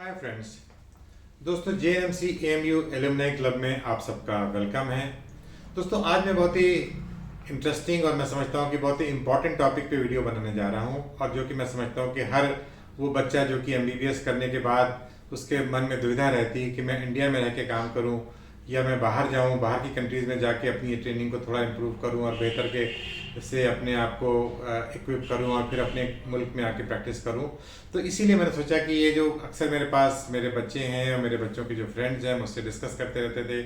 Hi friends. दोस्तों, JMC AMU alumni club में आप सबका वेलकम है। दोस्तों, आज मैं बहुत ही इंटरेस्टिंग और मैं समझता हूँ कि बहुत ही इम्पोर्टेंट टॉपिक पे वीडियो बनाने जा रहा हूँ, और जो कि मैं समझता हूँ कि हर वो बच्चा जो कि MBBS करने के बाद उसके मन में दुविधा रहती है कि मैं इंडिया में रह के काम करूँ या मैं बाहर जाऊँ, बाहर की कंट्रीज़ में जाके अपनी ट्रेनिंग को थोड़ा इम्प्रूव करूँ और बेहतर के से अपने आप को इक्विप करूँ और फिर अपने मुल्क में आके प्रैक्टिस करूँ। तो इसीलिए मैंने सोचा कि ये जो अक्सर मेरे पास मेरे बच्चे हैं और मेरे बच्चों के जो फ्रेंड्स हैं मुझसे डिस्कस करते रहते थे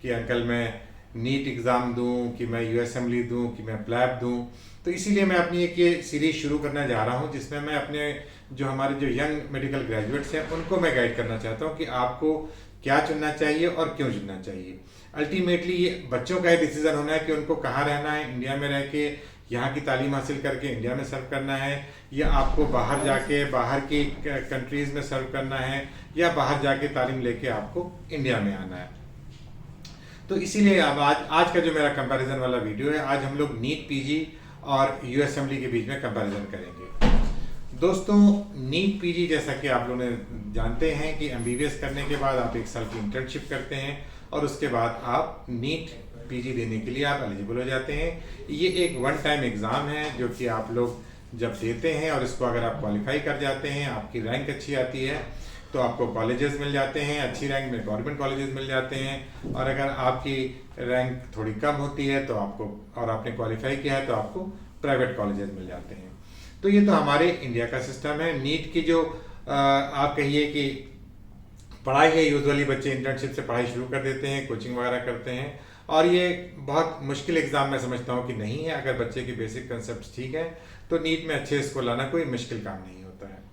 कि अंकल मैं नीट एग्ज़ाम दूँ, कि मैं USMLE दूँ, कि मैं प्लैब दूँ। तो इसीलिए मैं अपनी एक ये सीरीज़ शुरू करने जा रहा हूँ जिसमें मैं अपने जो हमारे जो यंग मेडिकल ग्रेजुएट्स हैं उनको मैं गाइड करना चाहता हूँ कि आपको क्या चुनना चाहिए और क्यों चुनना चाहिए। अल्टीमेटली ये बच्चों का ही डिसीजन होना है कि उनको कहाँ रहना है, इंडिया में रह के यहाँ की तालीम हासिल करके इंडिया में सर्व करना है, या आपको बाहर जाके बाहर की कंट्रीज़ में सर्व करना है, या बाहर जाके तालीम लेके आपको इंडिया में आना है। तो इसीलिए अब आज का जो मेरा कंपैरिजन वाला वीडियो है, आज हम लोग नीट PG और USMLE के बीच में कंपैरिजन करेंगे। दोस्तों, नीट PG जैसा कि आप लोग जानते हैं कि MBBS करने के बाद आप 1 साल की इंटर्नशिप करते हैं और उसके बाद आप नीट PG देने के लिए आप एलिजिबल हो जाते हैं। ये एक वन टाइम एग्ज़ाम है जो कि आप लोग जब देते हैं और इसको अगर आप क्वालिफाई कर जाते हैं, आपकी रैंक अच्छी आती है तो आपको कॉलेजेस मिल जाते हैं, अच्छी रैंक में गवर्नमेंट कॉलेजेस मिल जाते हैं, और अगर आपकी रैंक थोड़ी कम होती है तो आपको, और आपने क्वालिफाई किया है तो आपको प्राइवेट कॉलेजेस मिल जाते हैं। तो ये तो हमारे इंडिया का सिस्टम है। नीट की जो आप कहिए कि पढ़ाई है, यूजुअली बच्चे इंटर्नशिप से पढ़ाई शुरू कर देते हैं, कोचिंग वगैरह करते हैं, और ये बहुत मुश्किल एग्ज़ाम मैं समझता हूँ कि नहीं है। अगर बच्चे की बेसिक कंसेप्ट ठीक है तो नीट में अच्छे इसको लाना कोई मुश्किल काम नहीं होता है।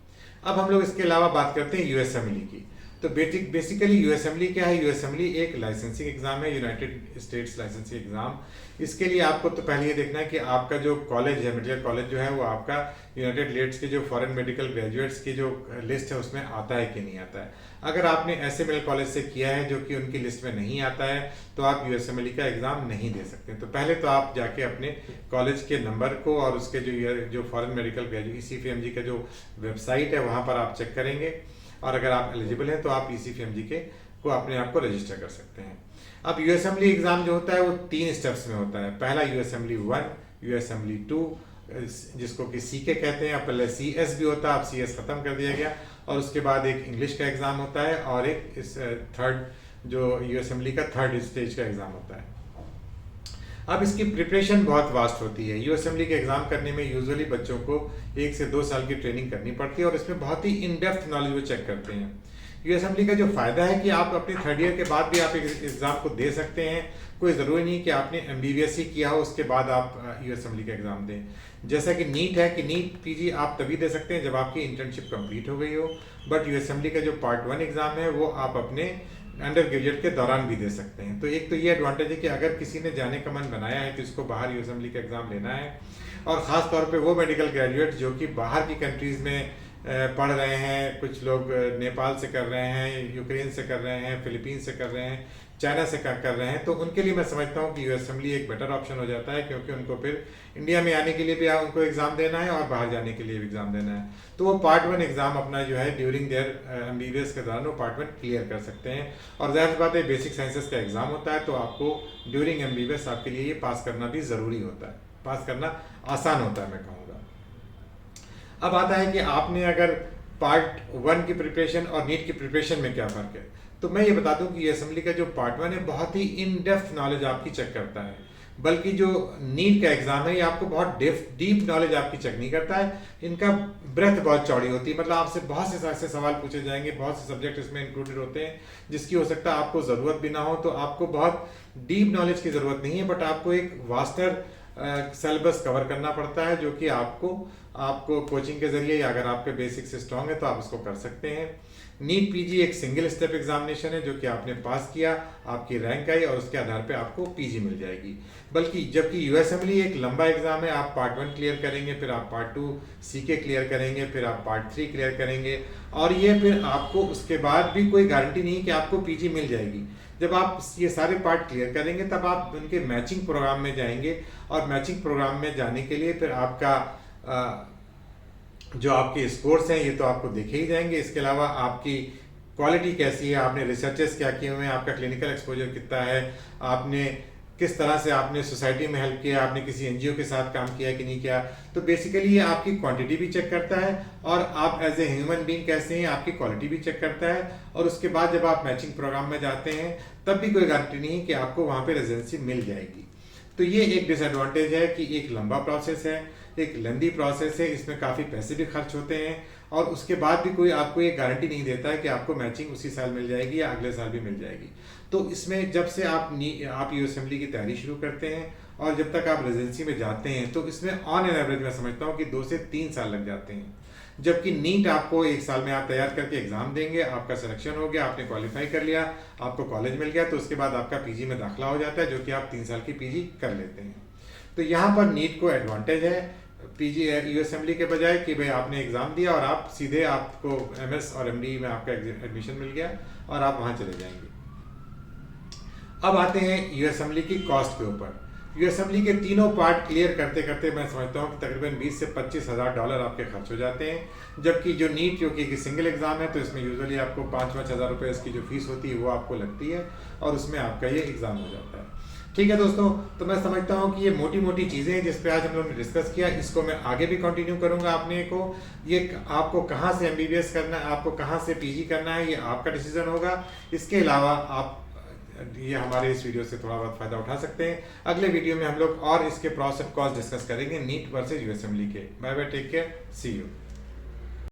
अब हम लोग इसके अलावा बात करते हैं USMLE की। तो बेसिकली USMLE क्या है? USMLE एक लाइसेंसिंग एग्ज़ाम है, यूनाइटेड स्टेट्स लाइसेंसिंग एग्ज़ाम। इसके लिए आपको तो पहले ये देखना है कि आपका जो कॉलेज है, मेडिकल कॉलेज जो है वो आपका यूनाइटेड स्टेट्स के जो फॉरेन मेडिकल ग्रेजुएट्स की जो लिस्ट है उसमें आता है कि नहीं आता है। अगर आपने ऐसे मेडिकल कॉलेज से किया है जो कि उनकी लिस्ट में नहीं आता है तो आप USMLE का एग्ज़ाम नहीं दे सकते। तो पहले तो आप जाके अपने कॉलेज के नंबर को और उसके जो फॉरेन मेडिकल ग्रेजुएट ECFMG का जो वेबसाइट है वहाँ पर आप चेक करेंगे, और अगर आप एलिजिबल हैं तो आप ECFMG को अपने आप को रजिस्टर कर सकते हैं। अब USMLE एग्ज़ाम जो होता है वो 3 स्टेप्स में होता है। पहला USMLE 1, USMLE 2 जिसको कि CK कहते हैं, अब पहले CS भी होता है, अब CS ख़त्म कर दिया गया, और उसके बाद एक इंग्लिश का एग्ज़ाम होता है और एक इस थर्ड जो USMLE का थर्ड स्टेज का एग्ज़ाम होता है। अब इसकी प्रिपरेशन बहुत वास्ट होती है। USMLE के एग्ज़ाम करने में यूजुअली बच्चों को 1 से 2 साल की ट्रेनिंग करनी पड़ती है, और इसमें बहुत ही इन डेप्थ नॉलेज वो चेक करते हैं। USMLE का जो फ़ायदा है कि आप अपने 3rd ईयर के बाद भी आप एग्ज़ाम को दे सकते हैं। कोई ज़रूरी नहीं कि आपने MBBS ही किया हो उसके बाद आप USMLE का एग्ज़ाम दें। जैसा कि नीट है कि नीट PG आप तभी दे सकते हैं जब आपकी इंटर्नशिप कंप्लीट हो गई हो, बट USMLE का जो पार्ट 1 एग्ज़ाम है वो आप अपने अंडर ग्रेजुएट के दौरान भी दे सकते हैं। तो एक तो ये एडवांटेज है कि अगर किसी ने जाने का मन बनाया है तो इसको बाहर USMLE का एग्ज़ाम लेना है, और ख़ास तौर पे वो मेडिकल ग्रेजुएट जो कि बाहर की कंट्रीज़ में पढ़ रहे हैं। कुछ लोग नेपाल से कर रहे हैं, यूक्रेन से कर रहे हैं, फिलीपीन से कर रहे हैं, चाइना से कर रहे हैं, तो उनके लिए मैं समझता हूँ कि USMLE एक बेटर ऑप्शन हो जाता है, क्योंकि उनको फिर इंडिया में आने के लिए भी उनको एग्ज़ाम देना है और बाहर जाने के लिए भी एग्ज़ाम देना है। तो वो पार्ट 1 एग्ज़ाम अपना जो है ड्यूरिंग देयर MBBS के दौरान वो पार्ट 1 क्लियर कर सकते हैं। और ज़ाहिर बात है बेसिक साइंसेस का एग्ज़ाम होता है, तो आपको ड्यूरिंग MBBS आपके लिए ये पास करना भी ज़रूरी होता है, पास करना आसान होता है मैं कहूँगा। अब आता है कि आपने अगर पार्ट 1 की प्रिपरेशन और नीट की प्रिपरेशन में क्या फ़र्क है, तो मैं ये बता दूं कि USMLE का जो पार्ट 1 है बहुत ही इन डेप्थ नॉलेज आपकी चेक करता है, बल्कि जो नीट का एग्ज़ाम है ये आपको बहुत डीप नॉलेज आपकी चेक नहीं करता है। इनका ब्रेथ बहुत चौड़ी होती है, मतलब आपसे बहुत से ऐसे सवाल पूछे जाएंगे, बहुत से सब्जेक्ट इसमें इंक्लूडेड होते हैं जिसकी हो सकता है आपको ज़रूरत भी ना हो। तो आपको बहुत डीप नॉलेज की ज़रूरत नहीं है, बट आपको एक वास्टर सिलेबस कवर करना पड़ता है, जो कि आपको कोचिंग के जरिए, या अगर आपके बेसिक से स्ट्रांग है तो आप उसको कर सकते हैं। नीट PG एक सिंगल स्टेप एग्जामिनेशन है जो कि आपने पास किया, आपकी रैंक आई और उसके आधार पे आपको PG मिल जाएगी। बल्कि जबकि USMLE एक लंबा एग्जाम है, आप पार्ट 1 क्लियर करेंगे, फिर आप पार्ट 2 CK क्लियर करेंगे, फिर आप पार्ट 3 क्लियर करेंगे, और ये फिर आपको उसके बाद भी कोई गारंटी नहीं कि आपको PG मिल जाएगी। जब आप ये सारे पार्ट क्लियर करेंगे तब आप उनके मैचिंग प्रोग्राम में जाएंगे, और मैचिंग प्रोग्राम में जाने के लिए फिर आपका जो आपके स्कोर्स हैं ये तो आपको देखे ही जाएंगे। इसके अलावा आपकी क्वालिटी कैसी है, आपने रिसर्चेस क्या किए हुए हैं, आपका क्लिनिकल एक्सपोजर कितना है, आपने किस तरह से आपने सोसाइटी में हेल्प किया, आपने किसी एनजीओ के साथ काम किया कि नहीं किया। तो बेसिकली ये आपकी क्वांटिटी भी चेक करता है और आप एज ए ह्यूमन बीइंग कैसे हैं आपकी क्वालिटी भी चेक करता है। और उसके बाद जब आप मैचिंग प्रोग्राम में जाते हैं तब भी कोई गारंटी नहीं है कि आपको वहाँ पे रेजिडेंसी मिल जाएगी। तो ये एक डिसएडवांटेज है कि एक लंबा प्रोसेस है, एक लेंदी प्रोसेस है, इसमें काफ़ी पैसे भी खर्च होते हैं और उसके बाद भी कोई आपको ये गारंटी नहीं देता है कि आपको मैचिंग उसी साल मिल जाएगी या अगले साल भी मिल जाएगी। तो इसमें जब से आप यू असेंबली की तैयारी शुरू करते हैं और जब तक आप रेजिडेंसी में जाते हैं तो इसमें ऑन एन एवरेज मैं समझता हूँ कि 2 से 3 साल लग जाते हैं। जबकि नीट आपको 1 साल में आप तैयार करके एग्जाम देंगे, आपका सिलेक्शन हो गया, आपने क्वालिफाई कर लिया, आपको कॉलेज मिल गया, तो उसके बाद आपका पीजी में दाखिला हो जाता है जो कि आप 3 साल की पीजी कर लेते हैं। तो यहाँ पर नीट को एडवांटेज है पीजी यू असेंबली के बजाय कि भाई आपने एग्जाम दिया और आप सीधे आपको एमएस और एमडी में आपका एडमिशन मिल गया और आप वहाँ चले जाएंगे। अब आते हैं यू असेंबली की कॉस्ट के ऊपर। यू असेंबली के तीनों पार्ट क्लियर करते करते मैं समझता हूँ कि तकरीबन 20 से 25 हज़ार डॉलर आपके खर्च हो जाते हैं। जबकि जो नीट जो कि सिंगल एग्जाम है तो इसमें यूजुअली आपको 5-5 हज़ार रुपये इसकी जो फीस होती है वो आपको लगती है और उसमें आपका ये एग्ज़ाम हो जाता है। ठीक है दोस्तों, तो मैं समझता हूँ कि ये मोटी मोटी चीज़ें हैं जिस पे आज हम लोगों ने डिस्कस किया। इसको मैं आगे भी कंटिन्यू करूँगा अपने को। ये आपको कहाँ से एमबीबीएस करना है, आपको कहाँ से पीजी करना है, ये आपका डिसीजन होगा। इसके अलावा आप ये हमारे इस वीडियो से थोड़ा बहुत फायदा उठा सकते हैं। अगले वीडियो में हम लोग और इसके प्रॉस एंड कॉन्स डिस्कस करेंगे नीट वर्सेज यू असेंबली के। Bye bye, take care, see you.